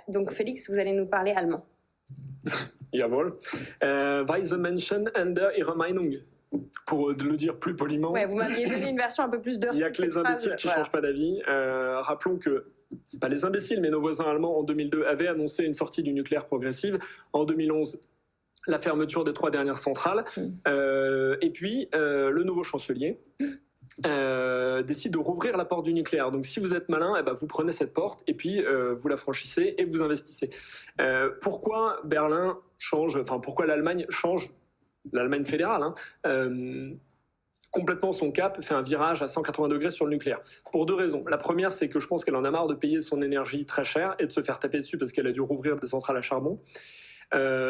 Donc Félix, vous allez nous parler allemand. Jawohl. Weise Menschen ändern ihre Meinung. Pour le dire plus poliment. Ouais, vous m'aviez donné une version un peu plus d'heure. Il n'y a que les imbéciles qui ne changent pas d'avis. Rappelons que, c'est pas les imbéciles, mais nos voisins allemands en 2002 avaient annoncé une sortie du nucléaire progressive. En 2011, la fermeture des 3 dernières centrales. Et puis, le nouveau chancelier décide de rouvrir la porte du nucléaire. Donc si vous êtes malin, vous prenez cette porte et puis vous la franchissez et vous investissez. Pourquoi Berlin change, enfin pourquoi l'Allemagne change, l'Allemagne fédérale, complètement son cap, fait un virage à 180 degrés sur le nucléaire. Pour 2 raisons. La première, c'est que je pense qu'elle en a marre de payer son énergie très cher et de se faire taper dessus parce qu'elle a dû rouvrir des centrales à charbon.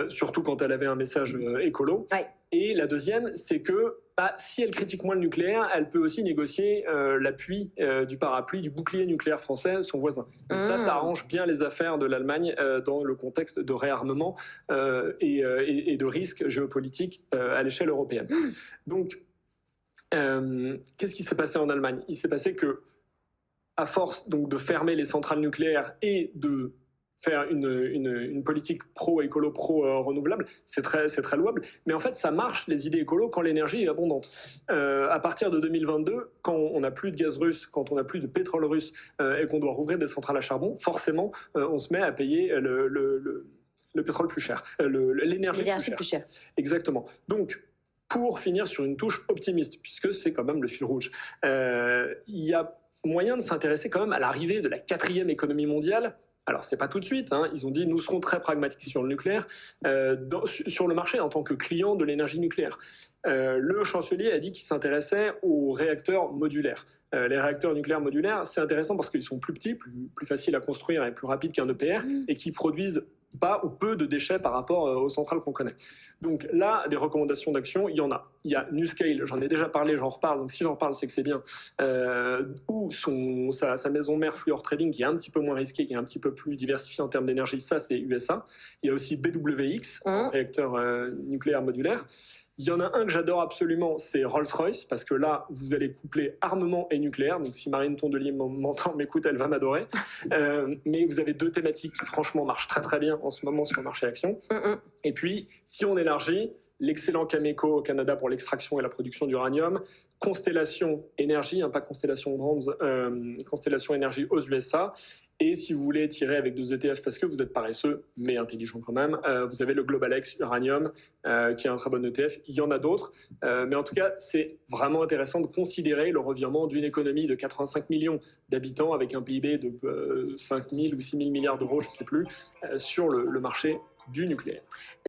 Surtout quand elle avait un message écolo. Ouais. Et la deuxième, c'est que si elle critique moins le nucléaire, elle peut aussi négocier l'appui du parapluie, du bouclier nucléaire français, son voisin. Et ça arrange bien les affaires de l'Allemagne dans le contexte de réarmement et de risques géopolitiques à l'échelle européenne. Donc, qu'est-ce qui s'est passé en Allemagne? Il s'est passé que, à force donc, de fermer les centrales nucléaires et de faire une politique pro-écolo, pro-renouvelable, c'est très louable. Mais en fait, ça marche, les idées écolo, quand l'énergie est abondante. À partir de 2022, quand on n'a plus de gaz russe, quand on n'a plus de pétrole russe et qu'on doit rouvrir des centrales à charbon, forcément, on se met à payer le pétrole plus cher, l'énergie plus chère. Exactement. Donc, pour finir sur une touche optimiste, puisque c'est quand même le fil rouge, il y a moyen de s'intéresser quand même à l'arrivée de la 4e économie mondiale. Alors, c'est pas tout de suite, ils ont dit nous serons très pragmatiques sur le nucléaire, sur le marché en tant que client de l'énergie nucléaire. Le chancelier a dit qu'il s'intéressait aux réacteurs modulaires. Les réacteurs nucléaires modulaires, c'est intéressant parce qu'ils sont plus petits, plus faciles à construire et plus rapides qu'un EPR, et qui produisent pas ou peu de déchets par rapport aux centrales qu'on connaît. Donc là, des recommandations d'action, il y en a. Il y a NuScale, j'en ai déjà parlé, j'en reparle, donc si j'en parle, c'est que c'est bien. Ou sa maison mère Fluor Trading, qui est un petit peu moins risquée, qui est un petit peu plus diversifiée en termes d'énergie, ça c'est USA. Il y a aussi BWX, un réacteur nucléaire modulaire. Il y en a un que j'adore absolument, c'est Rolls-Royce, parce que là, vous allez coupler armement et nucléaire. Donc si Marine Tondelier m'écoute, elle va m'adorer. Mais vous avez 2 thématiques qui franchement marchent très très bien en ce moment sur le marché action. Et puis, si on élargit, l'excellent Cameco au Canada pour l'extraction et la production d'uranium, Constellation Énergie, pas Constellation Brands, Constellation Énergie aux USA. Et si vous voulez tirer avec 2 ETF parce que vous êtes paresseux, mais intelligent quand même, vous avez le Globalex Uranium, qui est un très bon ETF. Il y en a d'autres. Mais en tout cas, c'est vraiment intéressant de considérer le revirement d'une économie de 85 millions d'habitants avec un PIB de 5 000 ou 6 000 milliards d'euros, je ne sais plus, sur le marché du nucléaire.